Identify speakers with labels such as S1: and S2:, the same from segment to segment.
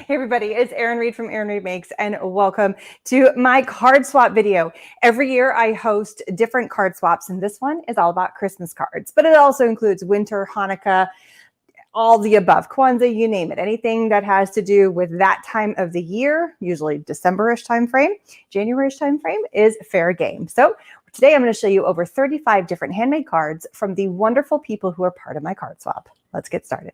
S1: Hey everybody, it's Erin Reed from Erin Reed Makes, and welcome to my card swap video. Every year I host different card swaps, and this one is all about Christmas cards, but it also includes winter, Hanukkah, all the above, Kwanzaa, you name it. Anything that has to do with that time of the year, usually December-ish time frame, January-ish time frame, is fair game. So today I'm going to show you over 35 different handmade cards from the wonderful people who are part of my card swap. Let's get started.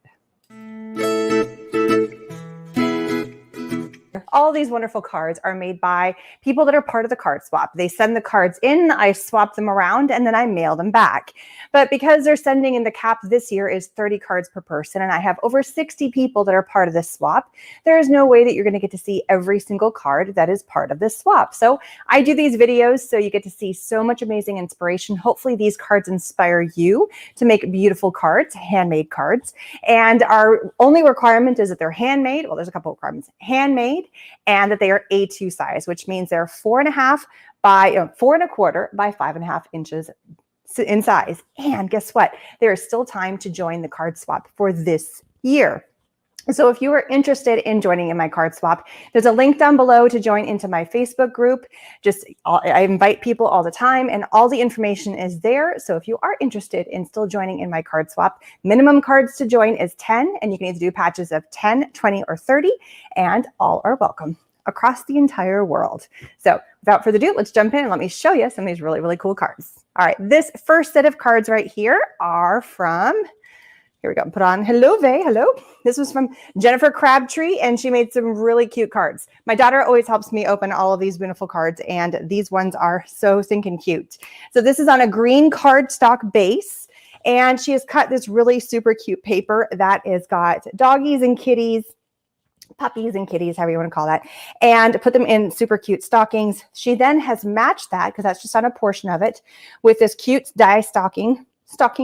S1: All these wonderful cards are made by people that are part of the card swap. They send the cards in, I swap them around, and then I mail them back. But because they're sending in, the cap this year is 30 cards per person, and I have over 60 people that are part of this swap, there is no way that you're going to get to see every single card that is part of this swap. So I do these videos so you get to see so much amazing inspiration. Hopefully these cards inspire you to make beautiful cards, handmade cards. And our only requirement is that they're handmade. Well, there's a couple of requirements. Handmade, and that they are A2 size, which means they're 4.5 by 4.25 by 5.5 inches in size. And guess what? There is still time to join the card swap for this year. So if you are interested in joining in my card swap, there's a link down below to join into my Facebook group. I invite people all the time, and all the information is there. So if you are interested in still joining in my card swap, minimum cards to join is 10, and you can either do patches of 10, 20, or 30, and all are welcome across the entire world. So without further ado, let's jump in and let me show you some of these really, really cool cards. All right, this first set of cards right here are from, here we go, put on, hello, Vay, hello. This was from Jennifer Crabtree, and she made some really cute cards. My daughter always helps me open all of these beautiful cards, and these ones are so stinking cute. So this is on a green cardstock base, and she has cut this really super cute paper that has got doggies and kitties, puppies and kitties, however you want to call that, and put them in super cute stockings. She then has matched that, because that's just on a portion of it, with this cute stocking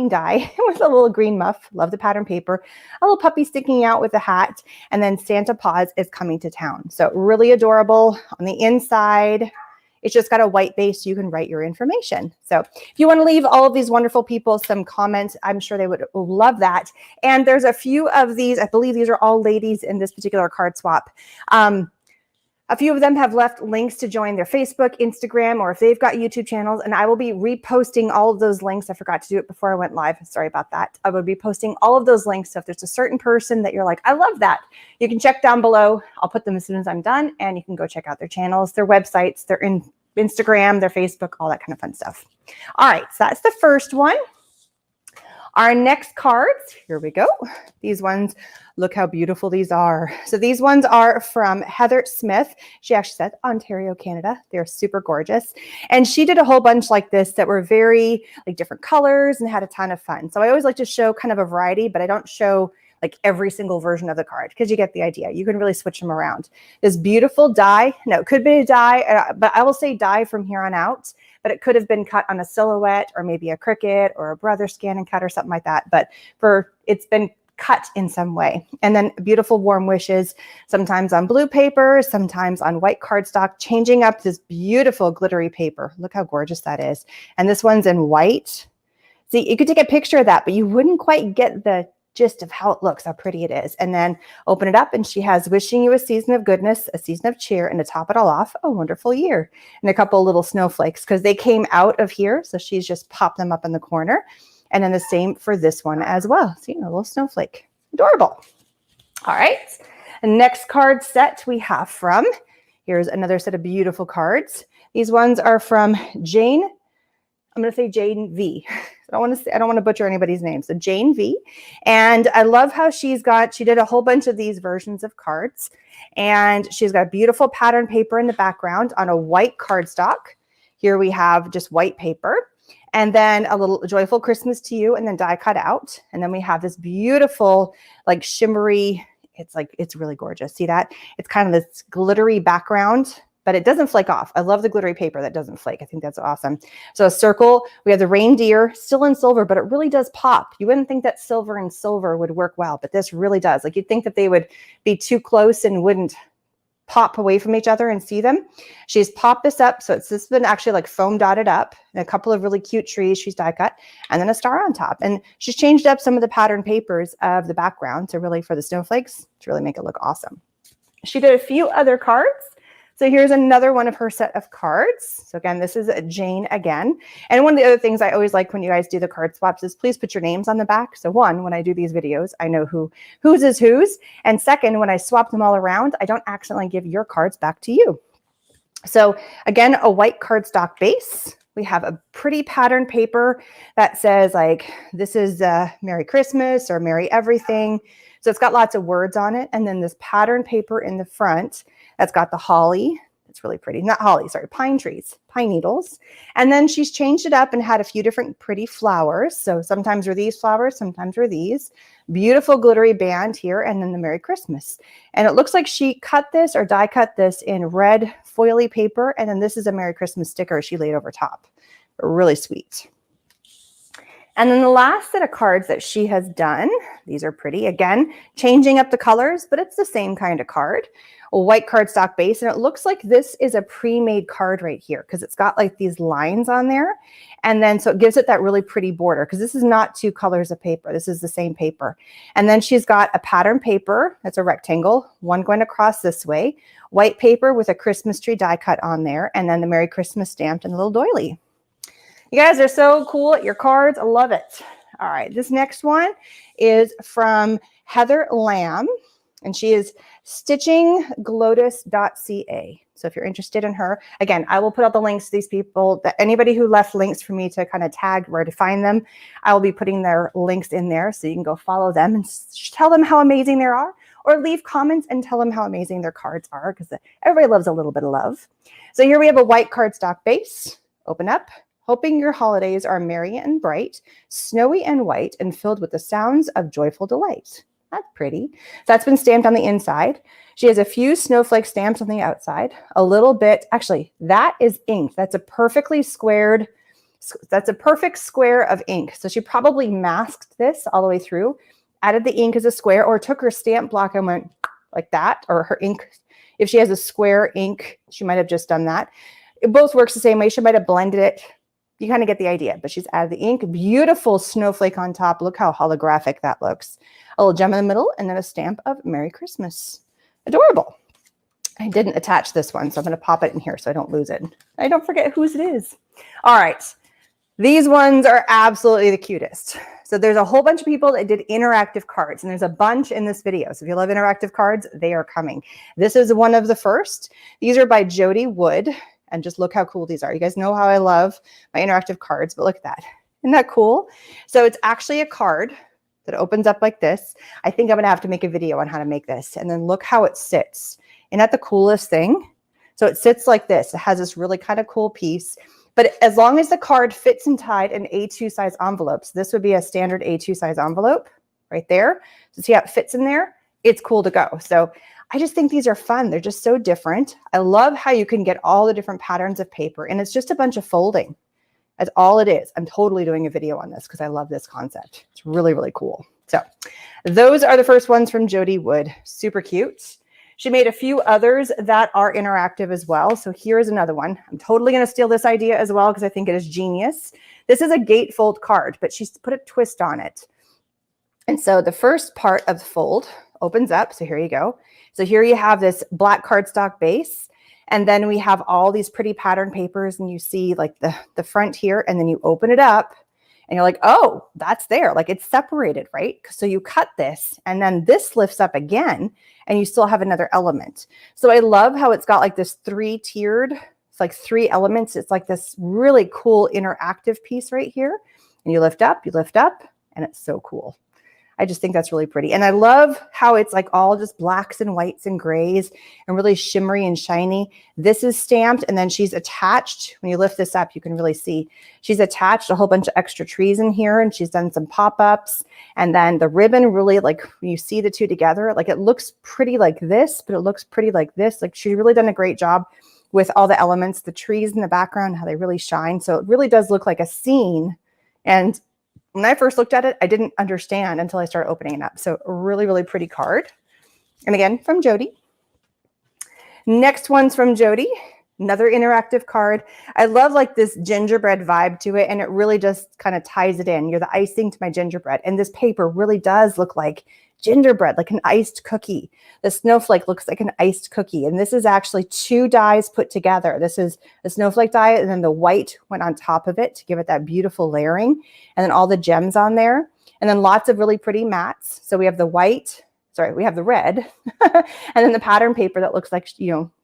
S1: die with a little green muff. Love the pattern paper. A little puppy sticking out with a hat, and then Santa Paws is coming to town. So really adorable. On the inside, it's just got a white base so you can write your information. So if you want to leave all of these wonderful people some comments, I'm sure they would love that. And there's a few of these, I believe these are all ladies in this particular card swap. A few of them have left links to join their Facebook, Instagram, or if they've got YouTube channels, and I will be reposting all of those links. I forgot to do it before I went live. Sorry about that. I will be posting all of those links. So if there's a certain person that you're like, I love that, you can check down below. I'll put them as soon as I'm done, and you can go check out their channels, their websites, their Instagram, their Facebook, all that kind of fun stuff. All right, so that's the first one. Our next cards, here we go. These ones, look how beautiful these are. So these ones are from Heather Smith. She actually said Ontario, Canada. They're super gorgeous. And she did a whole bunch like this that were very like different colors and had a ton of fun. So I always like to show kind of a variety, but I don't show like every single version of the card, because you get the idea. You can really switch them around. This beautiful die, no, it could be a die, but I will say die from here on out, but it could have been cut on a silhouette or maybe a Cricut or a Brother Scan and Cut or something like that. But it's been cut in some way. And then beautiful warm wishes, sometimes on blue paper, sometimes on white cardstock, changing up this beautiful glittery paper. Look how gorgeous that is. And this one's in white. See, you could take a picture of that, but you wouldn't quite get the gist of how it looks, how pretty it is. And then open it up, and she has wishing you a season of goodness, a season of cheer, and to top it all off, a wonderful year. And a couple little snowflakes, because they came out of here. So she's just popped them up in the corner. And then the same for this one as well. See, a little snowflake. Adorable. All right. The next card set we have from, here's another set of beautiful cards. These ones are from Jane. I'm going to say Jane V. I don't want to butcher anybody's name. So Jane V. And I love how she did a whole bunch of these versions of cards. And she's got beautiful pattern paper in the background on a white cardstock. Here we have just white paper. And then a little joyful Christmas to you, and then die cut out. And then we have this beautiful, like shimmery, it's really gorgeous. See that? It's kind of this glittery background, but it doesn't flake off. I love the glittery paper that doesn't flake. I think that's awesome. So a circle, we have the reindeer still in silver, but it really does pop. You wouldn't think that silver and silver would work well, but this really does. Like you'd think that they would be too close and wouldn't pop away from each other and see them. She's popped this up. So this has been actually like foam dotted up, and a couple of really cute trees she's die cut, and then a star on top. And she's changed up some of the pattern papers of the background to really, for the snowflakes, to really make it look awesome. She did a few other cards. So here's another one of her set of cards. So again, this is Jane again. And one of the other things I always like when you guys do the card swaps is please put your names on the back. So one, when I do these videos, I know whose is whose. And second, when I swap them all around, I don't accidentally give your cards back to you. So again, a white cardstock base. We have a pretty pattern paper that says like, this is Merry Christmas or Merry Everything. So it's got lots of words on it. And then this pattern paper in the front that's got the holly. It's really pretty. Not holly, sorry, pine trees, pine needles. And then she's changed it up and had a few different pretty flowers. So sometimes they're these flowers, sometimes they're these. Beautiful glittery band here, and then the Merry Christmas. And it looks like she cut this or die cut this in red foily paper. And then this is a Merry Christmas sticker she laid over top. Really sweet. And then the last set of cards that she has done, these are pretty. Again, changing up the colors, but it's the same kind of card. A white cardstock base, and it looks like this is a pre-made card right here because it's got like these lines on there. And then so it gives it that really pretty border because this is not two colors of paper. This is the same paper. And then she's got a pattern paper that's a rectangle, one going across this way, white paper with a Christmas tree die cut on there, and then the Merry Christmas stamped and a little doily. You guys are so cool at your cards. I love it. All right, this next one is from Heather Lamb, and she is stitchingglotus.ca. So if you're interested in her, again, I will put out the links to these people. That anybody who left links for me to kind of tag where to find them, I will be putting their links in there so you can go follow them and tell them how amazing they are, or leave comments and tell them how amazing their cards are because everybody loves a little bit of love. So here we have a white cardstock base. Open up. Hoping your holidays are merry and bright, snowy and white, and filled with the sounds of joyful delight. That's pretty. So that's been stamped on the inside. She has a few snowflake stamps on the outside. A little bit, actually, that is ink. That's a perfect square of ink. So she probably masked this all the way through, added the ink as a square, or took her stamp block and went like that, or her ink. If she has a square ink, she might have just done that. It both works the same way. She might have blended it. You kind of get the idea, but she's added the ink. Beautiful snowflake on top. Look how holographic that looks. A little gem in the middle, and then a stamp of Merry Christmas. Adorable. I didn't attach this one, so I'm going to pop it in here so I don't lose it. I don't forget whose it is. All right. These ones are absolutely the cutest. So there's a whole bunch of people that did interactive cards, and there's a bunch in this video. So if you love interactive cards, they are coming. This is one of the first. These are by Jody Wood. And just look how cool these are. You guys know how I love my interactive cards, but look at that. Isn't that cool? So it's actually a card that opens up like this. I think I'm going to have to make a video on how to make this. And then look how it sits. Isn't that the coolest thing? So it sits like this. It has this really kind of cool piece. But as long as the card fits inside an A2 size envelope, so this would be a standard A2 size envelope right there. So see how it fits in there? It's cool to go. So I just think these are fun. They're just so different. I love how you can get all the different patterns of paper, and it's just a bunch of folding. That's all it is. I'm totally doing a video on this because I love this concept. It's really, really cool. So those are the first ones from Jody Wood. Super cute. She made a few others that are interactive as well. So here's another one. I'm totally going to steal this idea as well because I think it is genius. This is a gatefold card, but she's put a twist on it. And so the first part of the fold opens up. So here you go. So here you have this black cardstock base, and then we have all these pretty pattern papers, and you see like the front here, and then you open it up and you're like, oh, that's there. Like it's separated, right? So you cut this, and then this lifts up again, and you still have another element. So I love how it's got like this three-tiered, it's like three elements. It's like this really cool interactive piece right here. And you lift up, and it's so cool. I just think that's really pretty. And I love how it's like all just blacks and whites and grays and really shimmery and shiny. This is stamped, and then she's attached. When you lift this up, you can really see she's attached a whole bunch of extra trees in here, and she's done some pop-ups. And then the ribbon really, like when you see the two together, like it looks pretty like this, but it looks pretty like this. Like she's really done a great job with all the elements, the trees in the background, how they really shine. So it really does look like a scene. And when I first looked at it, I didn't understand until I started opening it up. So a really, really pretty card. And again, from Jody. Next one's from Jody. Another interactive card. I love like this gingerbread vibe to it, and it really just kind of ties it in. You're the icing to my gingerbread. And this paper really does look like gingerbread, like an iced cookie. The snowflake looks like an iced cookie. And this is actually 2 dies put together. This is the snowflake die, and then the white went on top of it to give it that beautiful layering. And then all the gems on there. And then lots of really pretty mats. So we have the white, we have the red, and then the pattern paper that looks like,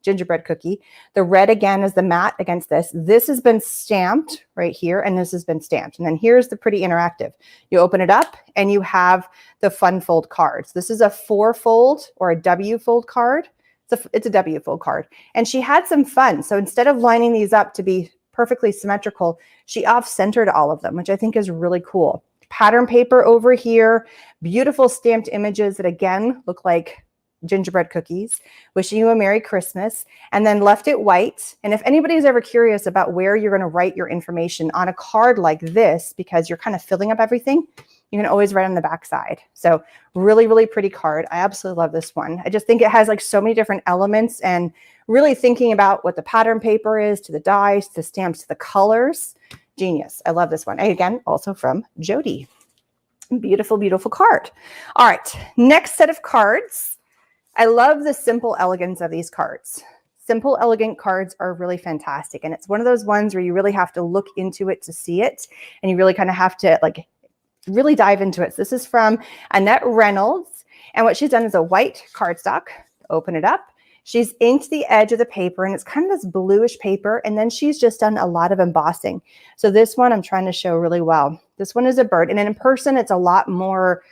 S1: gingerbread cookie. The red again is the matte against this. This has been stamped right here, and this has been stamped. And then here's the pretty interactive. You open it up and you have the fun fold cards. This is a 4-fold or a W-fold card. It's a W-fold card. And she had some fun. So instead of lining these up to be perfectly symmetrical, she off-centered all of them, which I think is really cool. Pattern paper over here, beautiful stamped images that again look like gingerbread cookies, wishing you a Merry Christmas, and then left it white. And if anybody's ever curious about where you're going to write your information on a card like this, because you're kind of filling up everything, you can always write on the back side. So really, really pretty card. I absolutely love this one. I just think it has like so many different elements, and really thinking about what the pattern paper is, to the dies, to the stamps, to the colors. Genius. I love this one. And again, also from Jody. Beautiful, beautiful card. All right, next set of cards. I love the simple elegance of these cards. Simple, elegant cards are really fantastic. And it's one of those ones where you really have to look into it to see it. And you really kind of have to like really dive into it. So this is from Annette Reynolds. And what she's done is a white cardstock. Open it up. She's inked the edge of the paper, and it's kind of this bluish paper. And then she's just done a lot of embossing. So this one I'm trying to show really well. This one is a bird, and in person it's a lot more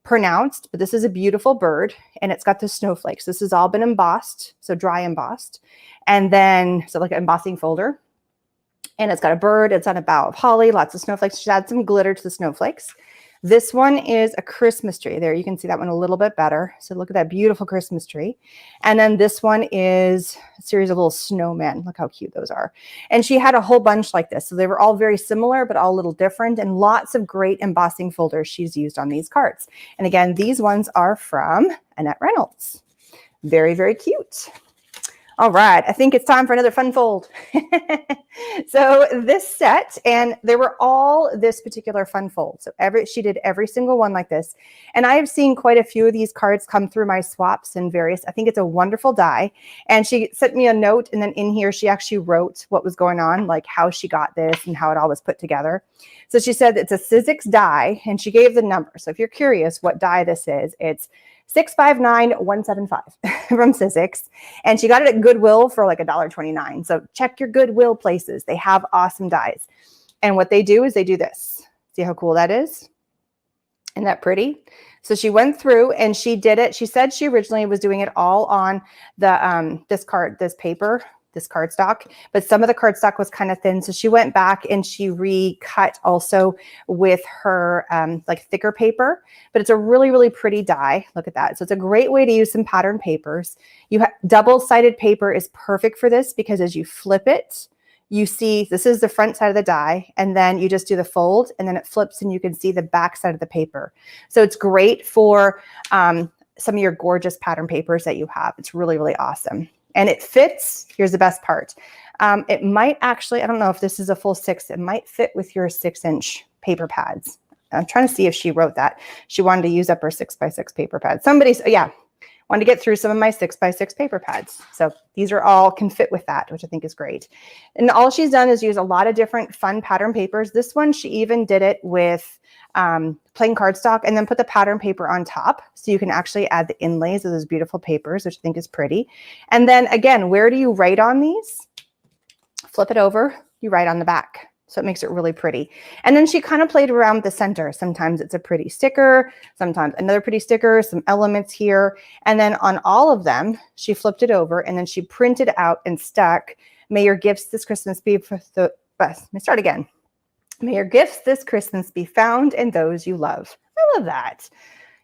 S1: pronounced, but this is a beautiful bird, and it's got the snowflakes. This has all been embossed, so dry embossed. And then, so like an embossing folder. And it's got a bird, it's on a bough of holly, lots of snowflakes. She adds some glitter to the snowflakes. This one is a Christmas tree. There, you can see that one a little bit better. So look at that beautiful Christmas tree. And then this one is a series of little snowmen. Look how cute those are. And she had a whole bunch like this. So they were all very similar, but all a little different, and lots of great embossing folders she's used on these cards. And again, these ones are from Annette Reynolds. Very, very cute. All right, I think it's time for another fun fold. So this set, and they were all this particular fun fold. So she did every single one like this. And I have seen quite a few of these cards come through my swaps and various, I think it's a wonderful die. And she sent me a note, and then in here, she actually wrote what was going on, like how she got this and how it all was put together. So she said it's a Sizzix die, and she gave the number. So if you're curious what die this is, it's 659175 from Sizzix. And she got it at Goodwill for like $1.29. So check your Goodwill places. They have awesome dies. And what they do is they do this. See how cool that is? Isn't that pretty? So she went through and she did it. She said she originally was doing it all on the this cardstock, but some of the cardstock was kind of thin. So she went back and she recut also with her like thicker paper, but it's a really, really pretty die. Look at that. So it's a great way to use some pattern papers. Double-sided paper is perfect for this, because as you flip it, you see this is the front side of the die, and then you just do the fold, and then it flips and you can see the back side of the paper. So it's great for some of your gorgeous pattern papers that you have. It's really, really awesome. And it fits. Here's the best part. It might actually, I don't know if this is a full 6, it might fit with your 6-inch paper pads. I'm trying to see if she wrote that. She wanted to use up her 6x6 paper pads. Wanted to get through some of my 6x6 paper pads. So these are all can fit with that, which I think is great. And all she's done is use a lot of different fun pattern papers. This one, she even did it with plain cardstock and then put the pattern paper on top. So you can actually add the inlays of those beautiful papers, which I think is pretty. And then again, where do you write on these? Flip it over, you write on the back. So it makes it really pretty. And then she kind of played around with the center. Sometimes it's a pretty sticker, sometimes another pretty sticker, some elements here. And then on all of them, she flipped it over and then she printed out and stuck, "May your gifts this Christmas be for the best." Let me start again. "May your gifts this Christmas be found in those you love." I love that.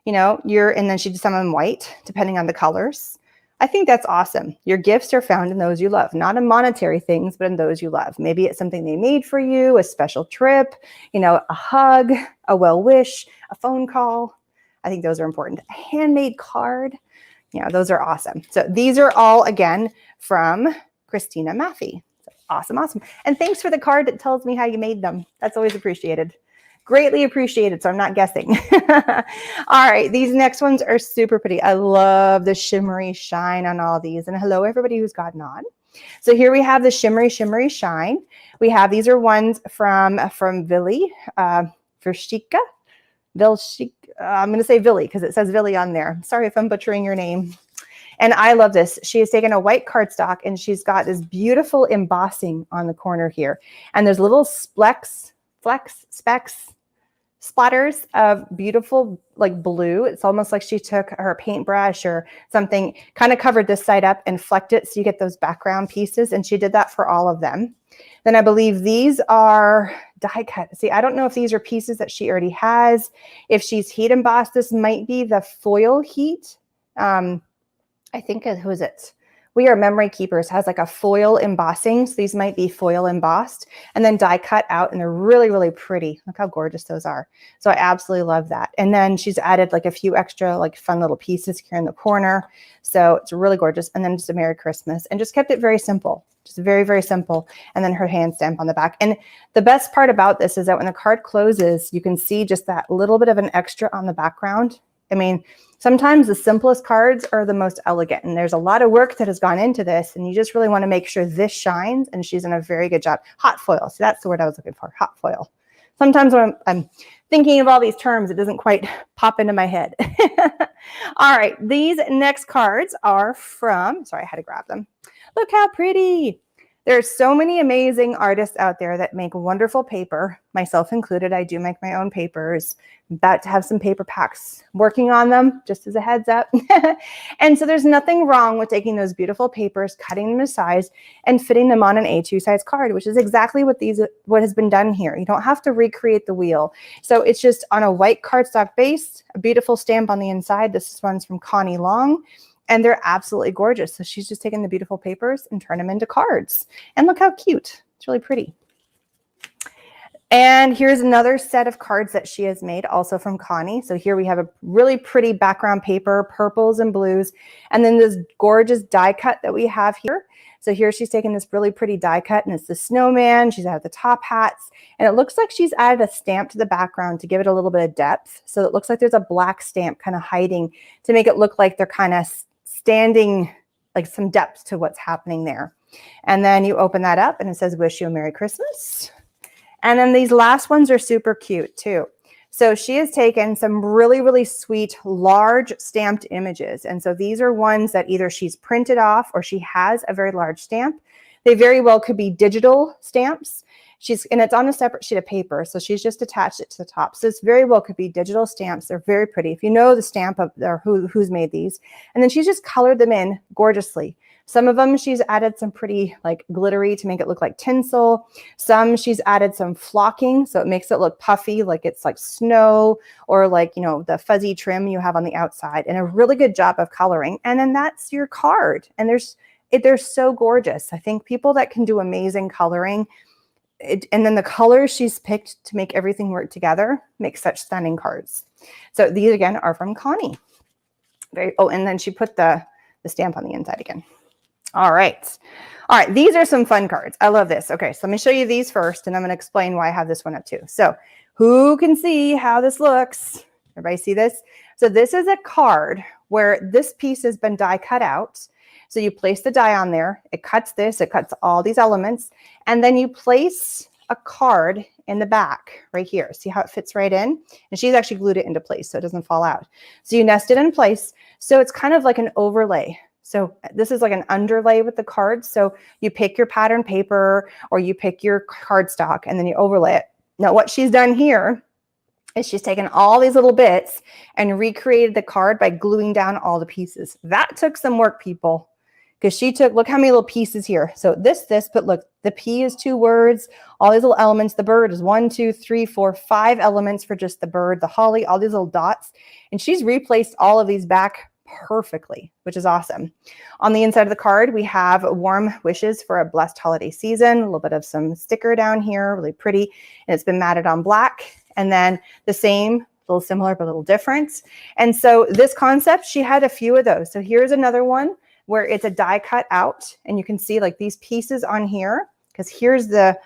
S1: And then she did some in white, depending on the colors. I think that's awesome. Your gifts are found in those you love, not in monetary things, but in those you love. Maybe it's something they made for you, a special trip, a hug, a well wish, a phone call. I think those are important. A handmade card. Those are awesome. So these are all, again, from Christina Maffey. So awesome, awesome. And thanks for the card that tells me how you made them. That's always appreciated. Greatly appreciated, so I'm not guessing. All right, these next ones are super pretty. I love the shimmery shine on all these. And hello, everybody who's gotten on. So here we have the shimmery, shimmery shine. We have, these are ones from Villy, Vershika. I'm going to say Villy because it says Villy on there. Sorry if I'm butchering your name. And I love this. She has taken a white cardstock and she's got this beautiful embossing on the corner here. And there's little specks, splatters of beautiful like blue. It's almost like she took her paintbrush or something, kind of covered this side up and flecked it so you get those background pieces. And she did that for all of them. Then I believe these are die cut. See, I don't know if these are pieces that she already has. If she's heat embossed, this might be the foil heat. I think, who is it? We Are Memory Keepers has like a foil embossing. So these might be foil embossed and then die cut out, and they're really, really pretty. Look how gorgeous those are. So I absolutely love that. And then she's added like a few extra like fun little pieces here in the corner. So it's really gorgeous. And then just a Merry Christmas, and just kept it very simple. Just very, very simple. And then her hand stamp on the back. And the best part about this is that when the card closes, you can see just that little bit of an extra on the background. I mean, sometimes the simplest cards are the most elegant, and there's a lot of work that has gone into this, and you just really want to make sure this shines, and she's done a very good job. Hot foil. So that's the word I was looking for, hot foil. Sometimes when I'm thinking of all these terms, it doesn't quite pop into my head. All right, these next cards are from, sorry, I had to grab them. Look how pretty. There's so many amazing artists out there that make wonderful paper, myself included. I do make my own papers. I'm about to have some paper packs, working on them, just as a heads up. And so there's nothing wrong with taking those beautiful papers, cutting them to size, and fitting them on an A2 size card, which is exactly what has been done here. You don't have to recreate the wheel. So it's just on a white cardstock base, a beautiful stamp on the inside. This one's from Connie Long. And they're absolutely gorgeous. So she's just taken the beautiful papers and turned them into cards. And look how cute. It's really pretty. And here's another set of cards that she has made, also from Connie. So here we have a really pretty background paper, purples and blues. And then this gorgeous die cut that we have here. So here she's taken this really pretty die cut, and it's the snowman. She's added the top hats. And it looks like she's added a stamp to the background to give it a little bit of depth. So it looks like there's a black stamp kind of hiding to make it look like they're kind of standing, like some depth to what's happening there. And then you open that up and it says, "Wish you a Merry Christmas." And then these last ones are super cute too. So she has taken some really, really sweet, large stamped images. And so these are ones that either she's printed off or she has a very large stamp. They very well could be digital stamps. And it's on a separate sheet of paper, so she's just attached it to the top. So it's very well could be digital stamps. They're very pretty. If you know the stamp of or who's made these. And then she's just colored them in gorgeously. Some of them she's added some pretty like glittery to make it look like tinsel. Some she's added some flocking, so it makes it look puffy, like it's like snow, or like, you know, the fuzzy trim you have on the outside. And a really good job of coloring. And then that's your card. And they're so gorgeous. I think people that can do amazing coloring, and then the colors she's picked to make everything work together make such stunning cards. So these again are from Connie. And then she put the stamp on the inside again. All right. All right. These are some fun cards. I love this. Okay. So let me show you these first, and I'm going to explain why I have this one up too. So who can see how this looks? Everybody see this? So this is a card where this piece has been die cut out. So you place the die on there, it cuts this, it cuts all these elements, and then you place a card in the back right here. See how it fits right in? And she's actually glued it into place so it doesn't fall out. So you nest it in place. So it's kind of like an overlay. So this is like an underlay with the cards. So you pick your pattern paper or you pick your cardstock and then you overlay it. Now what she's done here is she's taken all these little bits and recreated the card by gluing down all the pieces. That took some work, people. Because she took, look how many little pieces here. So this, but look, the P is 2 words, all these little elements. The bird is 1, 2, 3, 4, 5 elements for just the bird, the holly, all these little dots. And she's replaced all of these back perfectly, which is awesome. On the inside of the card, we have warm wishes for a blessed holiday season, a little bit of some sticker down here, really pretty. And it's been matted on black. And then the same, a little similar, but a little different. And so this concept, she had a few of those. So here's another one where it's a die cut out, and you can see like these pieces on here, because here's the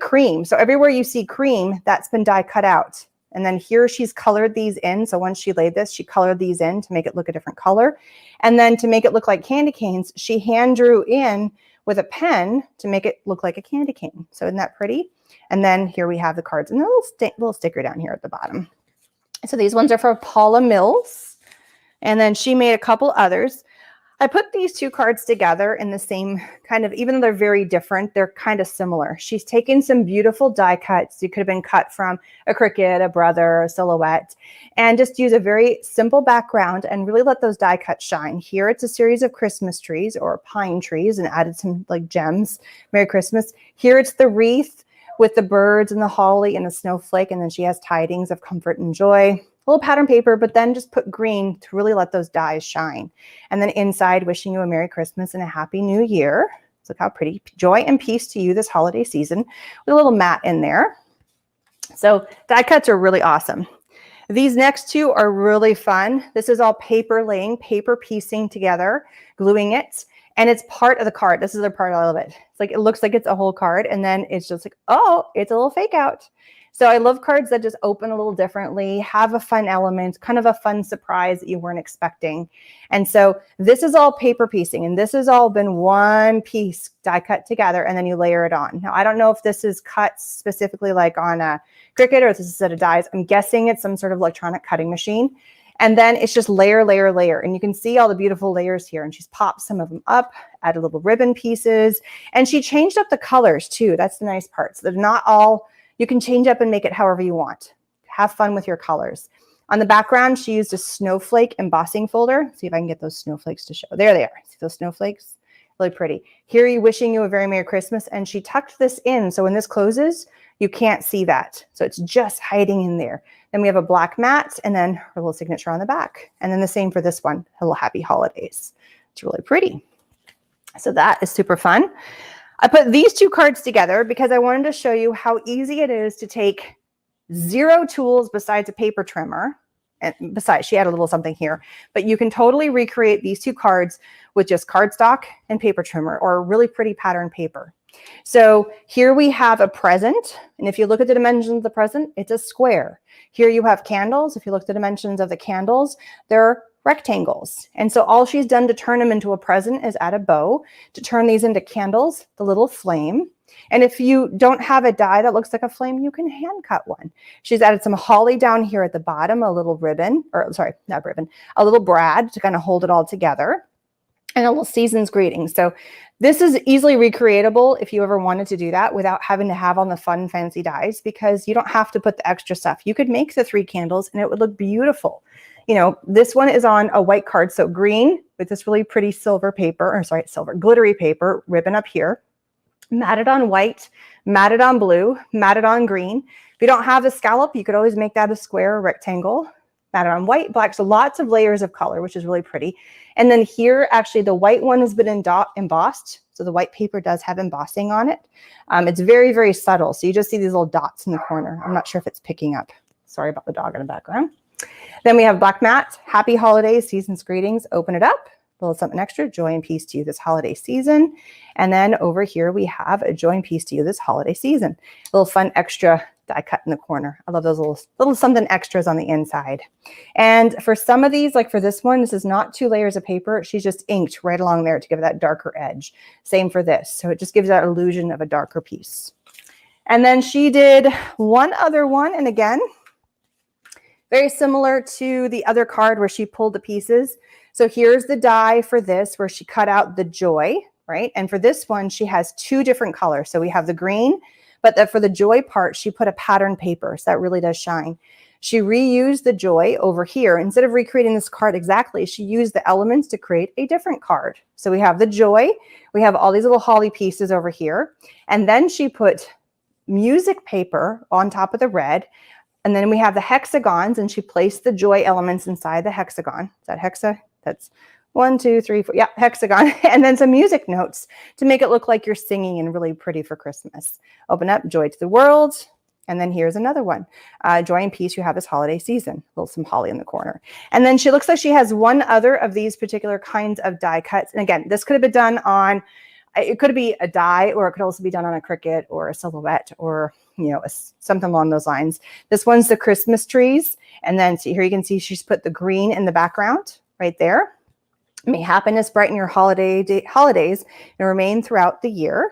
S1: cream. So everywhere you see cream, that's been die cut out. And then here she's colored these in. So once she laid this, she colored these in to make it look a different color. And then to make it look like candy canes, she hand drew in with a pen to make it look like a candy cane. So isn't that pretty? And then here we have the cards and a little sticker down here at the bottom. So these ones are for Paula Mills. And then she made a couple others. I put these two cards together in the same kind of, even though they're very different, they're kind of similar. She's taken some beautiful die cuts. You could have been cut from a Cricut, a Brother, a Silhouette, and just use a very simple background and really let those die cuts shine. Here it's a series of Christmas trees or pine trees and added some like gems. Merry Christmas. Here it's the wreath with the birds and the holly and the snowflake, and then she has tidings of comfort and joy. A little pattern paper, but then just put green to really let those dies shine. And then inside, wishing you a Merry Christmas and a Happy New Year. So look how pretty. Joy and peace to you this holiday season with a little mat in there. So die cuts are really awesome. These next two are really fun. This is all paper laying, paper piecing together, gluing it. And it's part of the card. This is the part I love it. It's like, it looks like it's a whole card. And then it's just like, oh, it's a little fake out. So I love cards that just open a little differently, have a fun element, kind of a fun surprise that you weren't expecting. And so this is all paper piecing, and this has all been one piece die cut together, and then you layer it on. Now, I don't know if this is cut specifically like on a Cricut or if this is a set of dies. I'm guessing it's some sort of electronic cutting machine. And then it's just layer, layer, layer. And you can see all the beautiful layers here. And she's popped some of them up, added little ribbon pieces. And she changed up the colors too. That's the nice part. So they're not all... You can change up and make it however you want. Have fun with your colors. On the background, she used a snowflake embossing folder. See if I can get those snowflakes to show. There they are. See those snowflakes? Really pretty. Here, you wishing you a very Merry Christmas. And she tucked this in. So when this closes, you can't see that. So it's just hiding in there. Then we have a black mat and then her little signature on the back. And then the same for this one. Hello, Happy Holidays. It's really pretty. So that is super fun. I put these two cards together because I wanted to show you how easy it is to take zero tools besides a paper trimmer. And besides, she had a little something here, but you can totally recreate these two cards with just cardstock and paper trimmer or really pretty pattern paper. So here we have a present. And if you look at the dimensions of the present, it's a square. Here you have candles. If you look at the dimensions of the candles, they're rectangles. And so all she's done to turn them into a present is add a bow to turn these into candles, the little flame. And if you don't have a die that looks like a flame, you can hand cut one. She's added some holly down here at the bottom, a little ribbon, or sorry, not ribbon, a little brad to kind of hold it all together, and a little season's greeting. So this is easily recreatable if you ever wanted to do that without having to have on the fun fancy dies, because you don't have to put the extra stuff. You could make the 3 candles and it would look beautiful. You know, this one is on a white card, so green with this really pretty silver paper, or sorry, silver, glittery paper, ribbon up here, matted on white, matted on blue, matted on green. If you don't have the scallop, you could always make that a square or rectangle, matted on white, black, so lots of layers of color, which is really pretty. And then here, actually, the white one has been embossed, so the white paper does have embossing on it. It's very, very subtle, so you just see these little dots in the corner. I'm not sure if it's picking up. Sorry about the dog in the background. Then we have black mat, Happy Holidays, Season's Greetings, open it up, a little something extra, joy and peace to you this holiday season. And then over here we have a joy and peace to you this holiday season. A little fun extra die cut in the corner. I love those little something extras on the inside. And for some of these, like for this one, this is not 2 layers of paper. She's just inked right along there to give it that darker edge. Same for this. So it just gives that illusion of a darker piece. And then she did one other one, and again, very similar to the other card where she pulled the pieces. So here's the die for this where she cut out the joy, right? And for this one, she has 2 different colors. So we have the green, but for the joy part, she put a pattern paper. So that really does shine. She reused the joy over here. Instead of recreating this card exactly, she used the elements to create a different card. So we have the joy. We have all these little holly pieces over here. And then she put music paper on top of the red. And then we have the hexagons, and she placed the joy elements inside the hexagon. Is that hexa? That's 1, 2, 3, 4. Yeah, hexagon. And then some music notes to make it look like you're singing and really pretty for Christmas. Open up, joy to the world. And then here's another one. Joy and peace you have this holiday season. A little some holly in the corner. And then she looks like she has one other of these particular kinds of die cuts. And again, this could have been done on, it could be a die, or it could also be done on a Cricut or a silhouette, or something along those lines. This one's the Christmas trees. And then see here, you can see she's put the green in the background right there. May happiness brighten your holidays and remain throughout the year.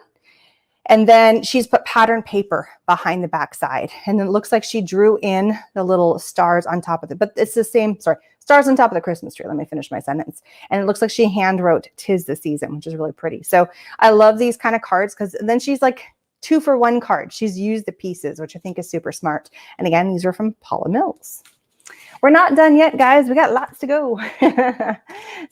S1: And then she's put patterned paper behind the backside. And it looks like she drew in the little stars on top of it. But it's the same, stars on top of the Christmas tree. Let me finish my sentence. And it looks like she hand wrote "'Tis the Season," which is really pretty. So I love these kind of cards, because then she's like 2-for-1 card. She's used the pieces, which I think is super smart. And again, these are from Paula Mills. We're not done yet, guys. We got lots to go.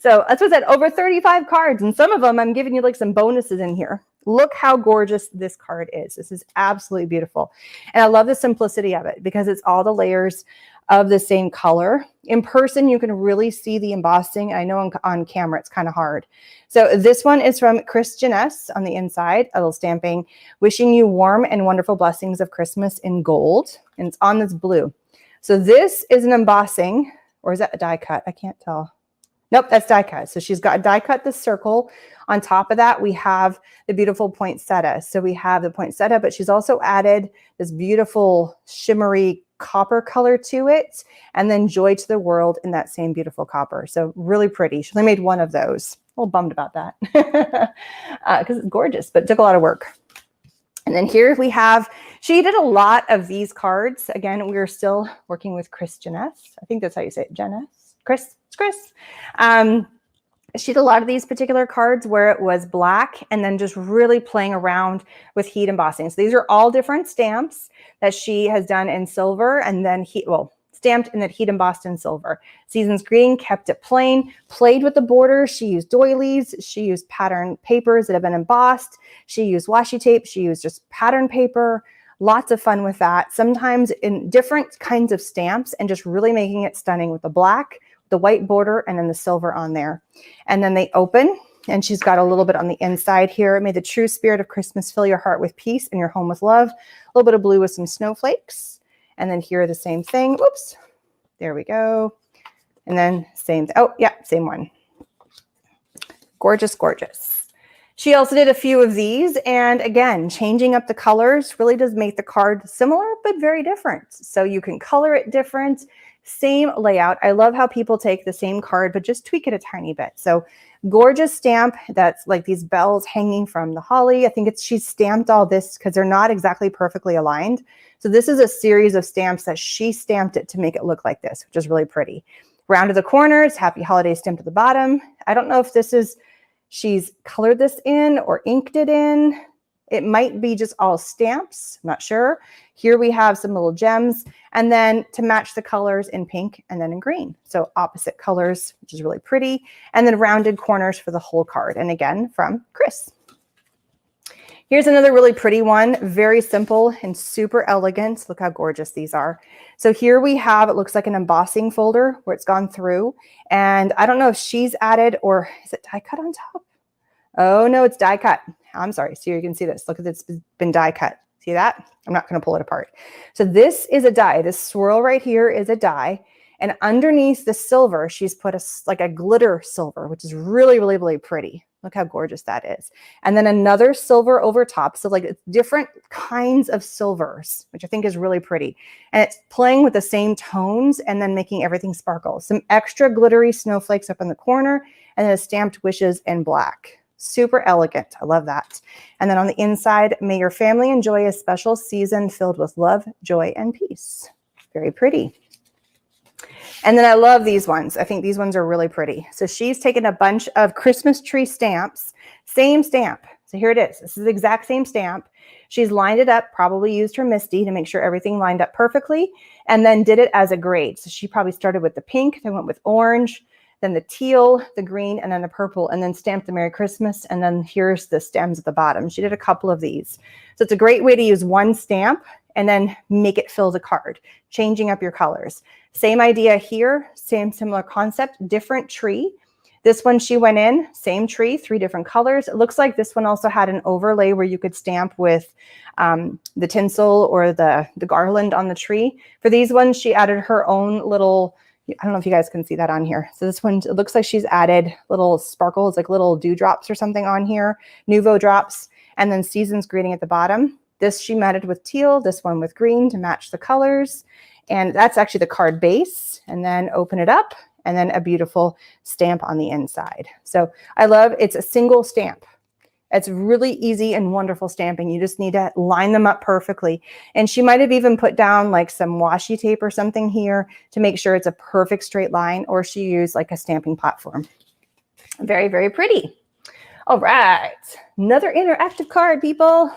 S1: So that's what I said, over 35 cards. And some of them, I'm giving you like some bonuses in here. Look how gorgeous this card is. This is absolutely beautiful. And I love the simplicity of it, because it's all the layers of the same color. In person, you can really see the embossing. I know on camera, it's kind of hard. So this one is from Christian S. on the inside, a little stamping, wishing you warm and wonderful blessings of Christmas in gold. And it's on this blue. So this is an embossing, or is that a die cut? I can't tell. Nope, that's die cut. So she's got die cut the circle. On top of that, we have the beautiful poinsettia. So we have the poinsettia, but she's also added this beautiful shimmery copper color to it, and then joy to the world in that same beautiful copper. So really pretty. She only made one of those. A little bummed about that because it's gorgeous, but it took a lot of work. And then here we have, she did a lot of these cards. Again, we are still working with Christian S. I think that's how you say it, Jen S. Chris, it's Chris. She did a lot of these particular cards where it was black, and then just really playing around with heat embossing. So these are all different stamps that she has done in silver, and then stamped and then heat embossed in silver. Season's Greeting, kept it plain, played with the borders. She used doilies. She used patterned papers that have been embossed. She used washi tape. She used just pattern paper. Lots of fun with that. Sometimes in different kinds of stamps, and just really making it stunning with the black, the white border, and then the silver on there. And then they open, and she's got a little bit on the inside here. May the true spirit of Christmas fill your heart with peace and your home with love. A little bit of blue with some snowflakes. And then here, the same thing. Whoops. There we go. And then same. Oh, yeah, same one. Gorgeous, gorgeous. She also did a few of these. And again, changing up the colors really does make the card similar, but very different. So you can color it different. Same layout. I love how people take the same card, but just tweak it a tiny bit. So gorgeous stamp that's like these bells hanging from the holly. I think she's stamped all this because they're not exactly perfectly aligned. So this is a series of stamps that she stamped it to make it look like this, which is really pretty. Rounded the corners, happy holidays stamped at the bottom. I don't know if this is, she's colored this in or inked it in. It might be just all stamps, I'm not sure. Here we have some little gems, and then to match the colors in pink and then in green. So opposite colors, which is really pretty. And then rounded corners for the whole card. And again, from Chris. Here's another really pretty one, very simple and super elegant. Look how gorgeous these are. So here we have, it looks like an embossing folder where it's gone through. And I don't know if she's added, or is it die cut on top? Oh no, it's die cut. I'm sorry. So you can see this. Look at it's been die cut. See that? I'm not going to pull it apart. So this is a die. This swirl right here is a die. And underneath the silver, she's put like a glitter silver, which is really, really, really pretty. Look how gorgeous that is. And then another silver over top. So like it's different kinds of silvers, which I think is really pretty. And it's playing with the same tones and then making everything sparkle. Some extra glittery snowflakes up in the corner, and then a stamped wishes in black. Super elegant. I love that. And then on the inside, may your family enjoy a special season filled with love, joy, and peace. Very pretty. And then I love these ones. I think these ones are really pretty. So she's taken a bunch of Christmas tree stamps, same stamp. So here it is. This is the exact same stamp. She's lined it up, probably used her MISTI to make sure everything lined up perfectly, and then did it as a grade. So she probably started with the pink, then went with orange, then the teal, the green, and then the purple, and then stamped the Merry Christmas. And then here's the stems at the bottom. She did a couple of these. So it's a great way to use one stamp and then make it fill the card, changing up your colors. Same idea here, same similar concept, different tree. This one she went in, same tree, 3 different colors. It looks like this one also had an overlay where you could stamp with the tinsel or the garland on the tree. For these ones, she added her own little, I don't know if you guys can see that on here. So this one, it looks like she's added little sparkles, like little dewdrops or something on here, Nouveau drops, and then Season's Greeting at the bottom. This she matted with teal, this one with green to match the colors. And that's actually the card base. And then open it up, and then a beautiful stamp on the inside. So I love, it's a single stamp. It's really easy and wonderful stamping. You just need to line them up perfectly. And she might have even put down like some washi tape or something here to make sure it's a perfect straight line, or she used like a stamping platform. Very, very pretty. All right, another interactive card, people.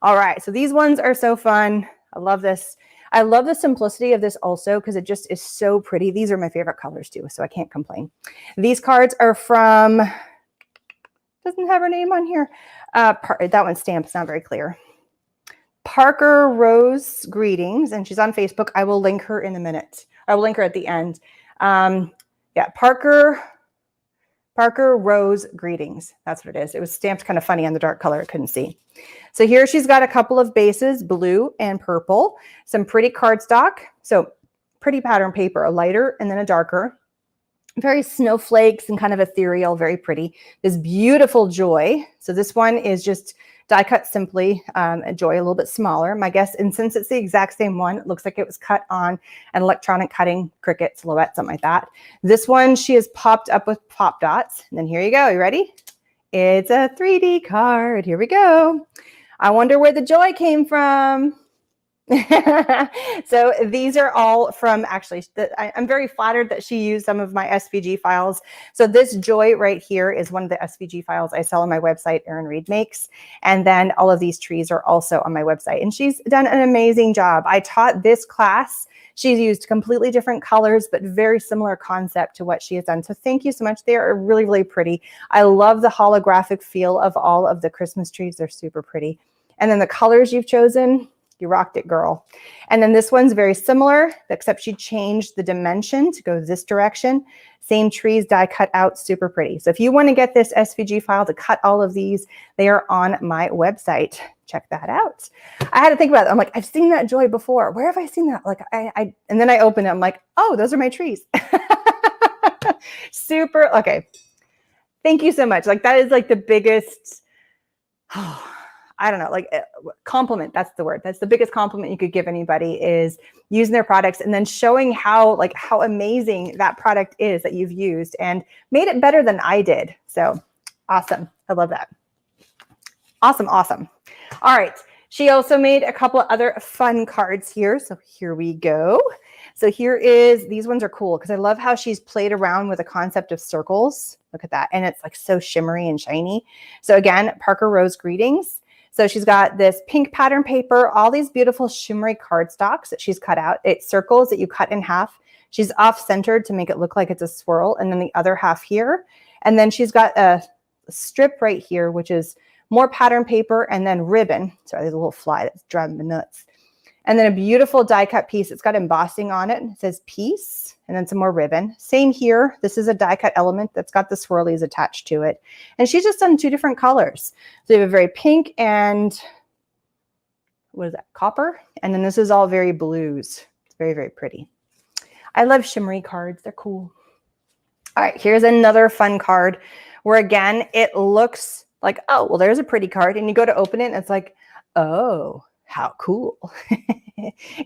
S1: All right, so these ones are so fun. I love this. I love the simplicity of this also because it just is so pretty. These are my favorite colors too, so I can't complain. These cards are from, doesn't have her name on here. That one's stamped, it's not very clear. Parker Rose Greetings, and she's on Facebook. I will link her in a minute. I will link her at the end. Yeah, Parker Rose Greetings. That's what it is. It was stamped kind of funny on the dark color. I couldn't see. So here she's got a couple of bases, blue and purple, some pretty cardstock. So pretty pattern paper, a lighter and then a darker. Very snowflakes and kind of ethereal, very pretty. This beautiful Joy. So this one is just die cut simply, a Joy a little bit smaller. My guess, and since it's the exact same one, it looks like it was cut on an electronic cutting, Cricut, Silhouette, something like that. This one she has popped up with pop dots. And then here you go. You ready? It's a 3D card. Here we go. I wonder where the Joy came from. So these are all from, actually, I'm very flattered that she used some of my SVG files. So this Joy right here is one of the SVG files I sell on my website, Erin Reed Makes. And then all of these trees are also on my website. And she's done an amazing job. I taught this class. She's used completely different colors, but very similar concept to what she has done. So thank you so much. They are really, really pretty. I love the holographic feel of all of the Christmas trees. They're super pretty. And then the colors you've chosen, you rocked it, girl. And then this one's very similar, except she changed the dimension to go this direction. Same trees, die cut out, super pretty. So if you want to get this SVG file to cut all of these, they are on my website. Check that out. I had to think about it. I'm like, I've seen that Joy before. Where have I seen that? Like, and then I opened it. I'm like, oh, those are my trees. Super. Okay. Thank you so much. Like, that is like the biggest, I don't know, like compliment. That's the word. That's the biggest compliment you could give anybody, is using their products and then showing how amazing that product is that you've used and made it better than I did. So awesome. I love that. Awesome. Awesome. All right. She also made a couple of other fun cards here. So here we go. So here is, these ones are cool because I love how she's played around with the concept of circles. Look at that. And it's like so shimmery and shiny. So again, Parker Rose Greetings. So she's got this pink pattern paper, all these beautiful shimmery cardstocks that she's cut out. It's circles that you cut in half. She's off-centered to make it look like it's a swirl, and then the other half here. And then she's got a strip right here, which is more pattern paper and then ribbon. Sorry, there's a little fly that's driving me nuts. And then a beautiful die cut piece. It's got embossing on it. It says peace, and then some more ribbon. Same here. This is a die cut element that's got the swirlies attached to it. And she's just done 2 different colors. So you have a very pink and, what is that, copper? And then this is all very blues. It's very, very pretty. I love shimmery cards. They're cool. All right, here's another fun card where, again, it looks like, oh, well, there's a pretty card. And you go to open it and it's like, oh, how cool.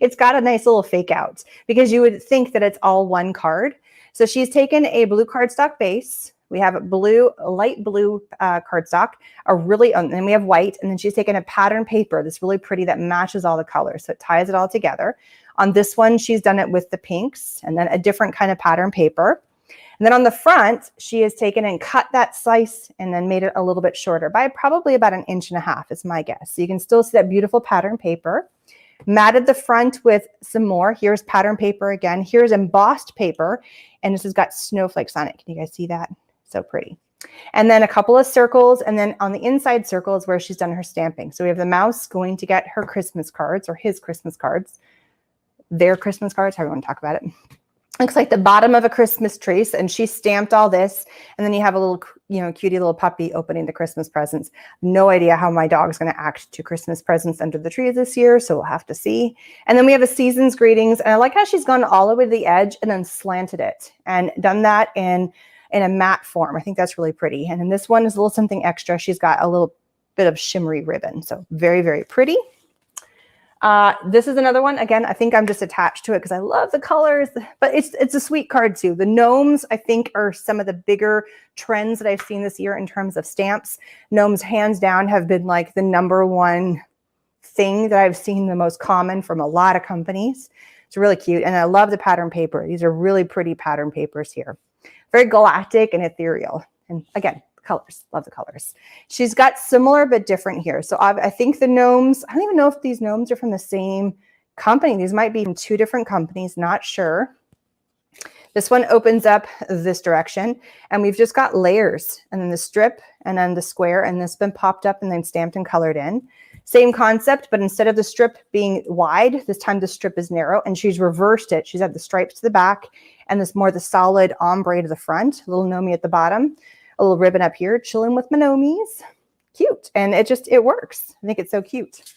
S1: It's got a nice little fake out because you would think that it's all one card. So she's taken a blue cardstock base. We have a blue, a light blue cardstock, and then we have white. And then she's taken a pattern paper that's really pretty that matches all the colors. So it ties it all together. On this one, she's done it with the pinks and then a different kind of pattern paper. And then on the front, she has taken and cut that slice and then made it a little bit shorter by probably about 1.5 inches is my guess. So you can still see that beautiful pattern paper. Matted the front with some more. Here's pattern paper again. Here's embossed paper. And this has got snowflakes on it. Can you guys see that? So pretty. And then a couple of circles. And then on the inside circle is where she's done her stamping. So we have the mouse going to get her Christmas cards, or his Christmas cards. Their Christmas cards, however you want to talk about it. looks like the bottom of a Christmas tree. And she stamped all this. And then you have a little, cutie little puppy opening the Christmas presents. No idea how my dog's going to act to Christmas presents under the tree this year. So we'll have to see. And then we have a season's greetings. And I like how she's gone all the way to the edge and then slanted it and done that in a matte form. I think that's really pretty. And then this one is a little something extra. She's got a little bit of shimmery ribbon. So very, very pretty. This is another one. Again, I think I'm just attached to it because I love the colors, but it's a sweet card too. The gnomes, I think, are some of the bigger trends that I've seen this year in terms of stamps. Gnomes, hands down, have been like the #1 thing that I've seen the most common from a lot of companies. It's really cute. And I love the pattern paper. These are really pretty pattern papers here. Very galactic and ethereal. And again, colors, love the colors. She's got similar but different here. So I think the gnomes, I don't even know if these gnomes are from the same company. These might be from 2 different companies, not sure. This one opens up this direction and we've just got layers and then the strip and then the square, and this has been popped up and then stamped and colored in. Same concept, but instead of the strip being wide, this time the strip is narrow, and she's reversed it. She's had the stripes to the back and this more the solid ombre to the front, a little gnomie at the bottom. A little ribbon up here, chilling with my gnomies. Cute. And it works. I think it's so cute.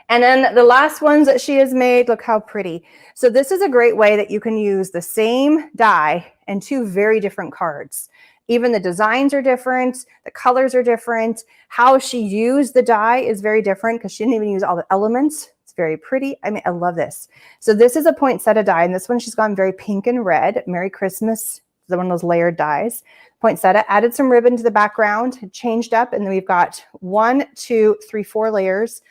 S1: And then the last ones that she has made, look how pretty. So this is a great way that you can use the same die and 2 very different cards. Even the designs are different. The colors are different. How she used the die is very different because she didn't even use all the elements. It's very pretty. I mean, I love this. So this is a poinsettia die, and this one she's gone very pink and red. Merry Christmas. One of those layered dies. Poinsettia, added some ribbon to the background, changed up, and then we've got 1, 2, 3, 4 layers.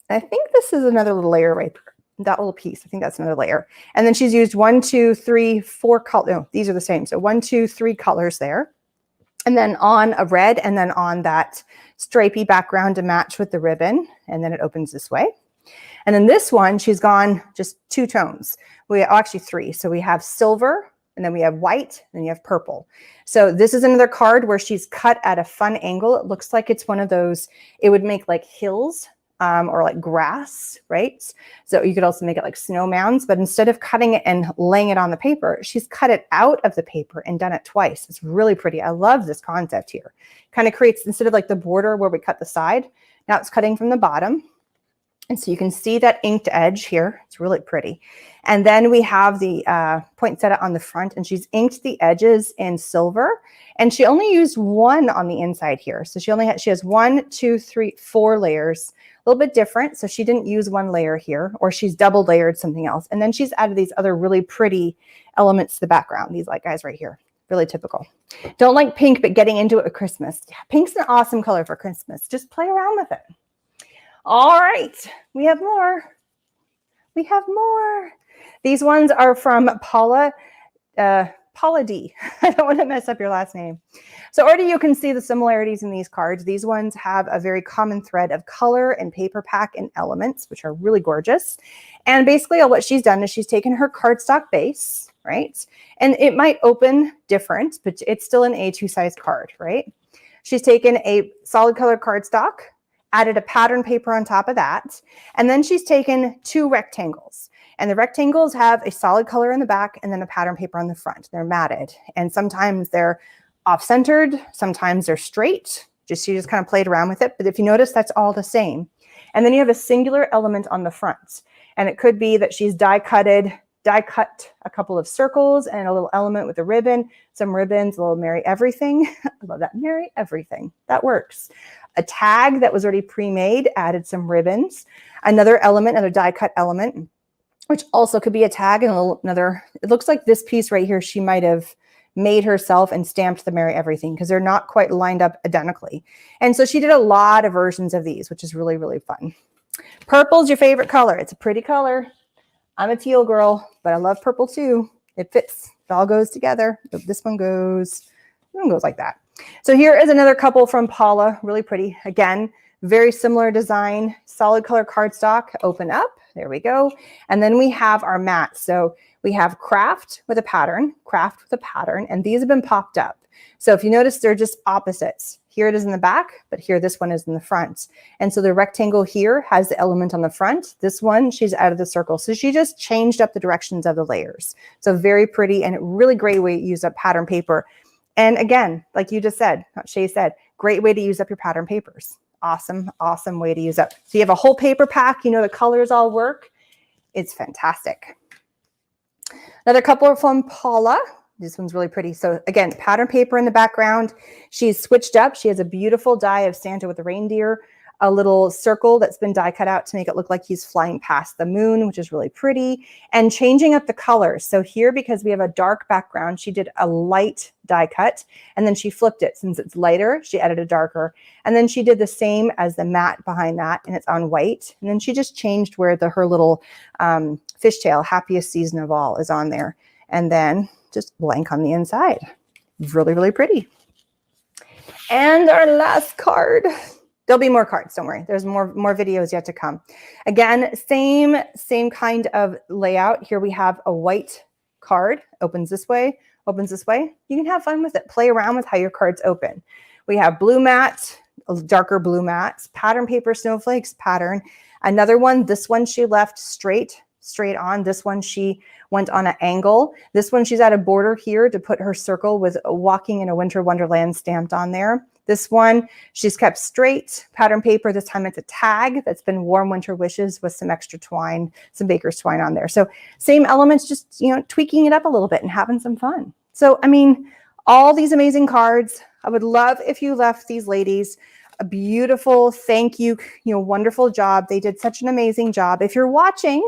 S1: I think this is another little layer right there. That little piece, I think that's another layer. And then she's used 1, 2, 3, 4 colors. No, these are the same. So 1, 2, 3 colors there. And then on a red, and then on that stripy background to match with the ribbon. And then it opens this way. And then this one, she's gone just 2 tones. Actually 3. So we have silver, and then we have white, and you have purple. So this is another card where she's cut at a fun angle. It looks like it's one of those, it would make like hills or like grass, right? So you could also make it like snow mounds, but instead of cutting it and laying it on the paper, she's cut it out of the paper and done it twice. It's really pretty. I love this concept here. Kind of creates, instead of like the border where we cut the side, now it's cutting from the bottom. And so you can see that inked edge here. It's really pretty. And then we have the poinsettia on the front, and she's inked the edges in silver. And she only used 1 on the inside here. So she has 1, 2, 3, 4 layers, a little bit different. So she didn't use 1 layer here, or she's double layered something else. And then she's added these other really pretty elements to the background. These like guys right here, really typical. Don't like pink, but getting into it with Christmas. Yeah, pink's an awesome color for Christmas. Just play around with it. All right, we have more. We have more. These ones are from Paula D. I don't want to mess up your last name. So already you can see the similarities in these cards. These ones have a very common thread of color and paper pack and elements, which are really gorgeous. And basically what she's done is she's taken her cardstock base, right? And it might open different, but it's still an A2 size card, right? She's taken a solid color cardstock, added a pattern paper on top of that, and then she's taken 2 rectangles. And the rectangles have a solid color in the back and then a pattern paper on the front. They're matted. And sometimes they're off-centered, sometimes they're straight. She just kind of played around with it. But if you notice, that's all the same. And then you have a singular element on the front. And it could be that she's die cut a couple of circles and a little element with a ribbon, some ribbons, a little Merry Everything. I love that, Merry Everything. That works. A tag that was already pre-made, added some ribbons. Another element, another die cut element, which also could be a tag and another, it looks like this piece right here, she might have made herself and stamped the Merry Everything because they're not quite lined up identically. And so she did a lot of versions of these, which is really, really fun. Purple's your favorite color. It's a pretty color. I'm a teal girl, but I love purple too. It fits. It all goes together. This one goes like that. So here is another couple from Paula. Really pretty. Again, very similar design. Solid color cardstock. Open up. There we go. And then we have our mats. So we have craft with a pattern, and these have been popped up. So if you notice, they're just opposites. Here it is in the back, but here this one is in the front. And so the rectangle here has the element on the front. This one, she's out of the circle. So she just changed up the directions of the layers. So very pretty and a really great way to use up pattern paper. And again, like you just said, Shay said, great way to use up your pattern papers. Awesome, awesome way to use up. So you have a whole paper pack, you know the colors all work. It's fantastic. Another couple from Paula. This one's really pretty. So again, pattern paper in the background. She's switched up. She has a beautiful die of Santa with a reindeer, a little circle that's been die cut out to make it look like he's flying past the moon, which is really pretty, and changing up the colors. So here, because we have a dark background, she did a light die cut, and then she flipped it. Since it's lighter, she added a darker, and then she did the same as the matte behind that, and it's on white. And then she just changed where her little fishtail, happiest season of all, is on there. And then just blank on the inside. Really, really pretty. And our last card. There'll be more cards, don't worry. There's more videos yet to come. Again, same kind of layout. Here we have a white card, opens this way, opens this way. You can have fun with it. Play around with how your cards open. We have blue matte, darker blue mattes, pattern paper snowflakes pattern. Another one, this one she left straight on. This one she went on an angle. This one she's at a border here to put her circle with walking in a winter wonderland stamped on there. This one she's kept straight pattern paper. This time it's a tag that's been warm winter wishes with some extra twine, some baker's twine on there. So same elements, just, you know, tweaking it up a little bit and having some fun. So, I mean, all these amazing cards. I would love if you left these ladies a beautiful thank you, wonderful job. They did such an amazing job. If you're watching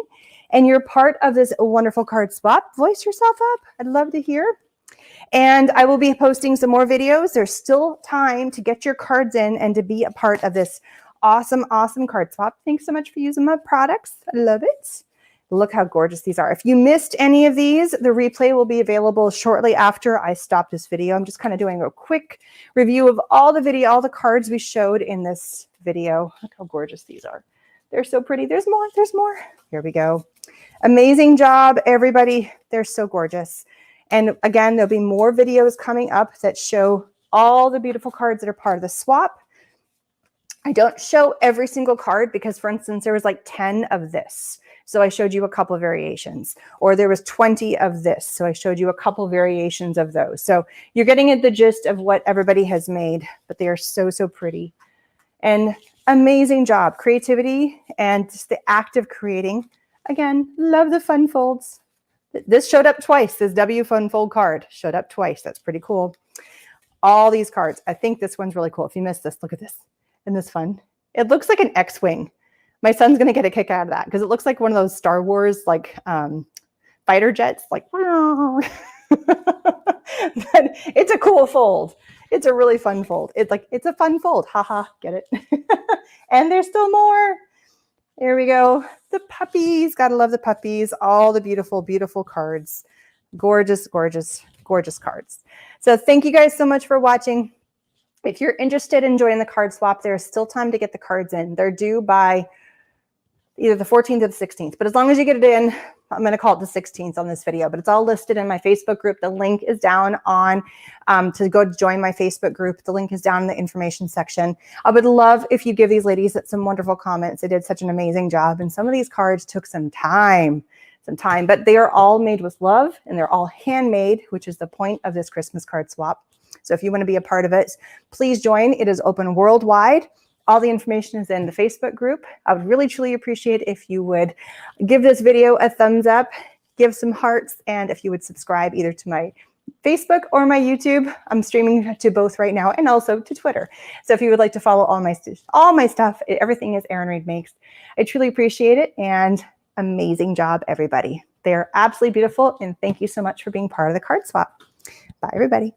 S1: and you're part of this wonderful card swap, voice yourself up. I'd love to hear. And I will be posting some more videos. There's still time to get your cards in and to be a part of this awesome, awesome card swap. Thanks so much for using my products. I love it. Look how gorgeous these are. If you missed any of these, the replay will be available shortly after I stop this video. I'm just kind of doing a quick review of all the cards we showed in this video. Look how gorgeous these are. They're so pretty. There's more. There's more. Here we go. Amazing job, everybody. They're so gorgeous. And again, there'll be more videos coming up that show all the beautiful cards that are part of the swap. I don't show every single card because, for instance, there was like 10 of this. So I showed you a couple of variations. Or there was 20 of this. So I showed you a couple variations of those. So you're getting at the gist of what everybody has made, but they are so, so pretty. And amazing job. Creativity and just the act of creating. Again, love the fun folds. This showed up twice. This W Fun Fold card showed up twice. That's pretty cool. All these cards. I think this one's really cool. If you missed this, look at this. Isn't this fun? It looks like an X-Wing. My son's going to get a kick out of that because it looks like one of those Star Wars like fighter jets. Like, it's a cool fold. It's a really fun fold. It's a fun fold. Haha, get it? And there's still more. There we go. The puppies. Gotta love the puppies. All the beautiful, beautiful cards. Gorgeous, gorgeous, gorgeous cards. So thank you guys so much for watching. If you're interested in joining the card swap, there's still time to get the cards in. They're due by either the 14th or the 16th. But as long as you get it in, I'm going to call it the 16th on this video, but it's all listed in my Facebook group. The link is down on to go join my Facebook group. The link is down in the information section. I would love if you give these ladies some wonderful comments. They did such an amazing job. And some of these cards took some time, but they are all made with love and they're all handmade, which is the point of this Christmas card swap. So if you want to be a part of it, please join. It is open worldwide. All the information is in the Facebook group. I would really, truly appreciate if you would give this video a thumbs up, give some hearts, and if you would subscribe either to my Facebook or my YouTube. I'm streaming to both right now and also to Twitter. So if you would like to follow all my stuff, everything is Erin Reed Makes. I truly appreciate it, and amazing job, everybody. They're absolutely beautiful, and thank you so much for being part of the card swap. Bye, everybody.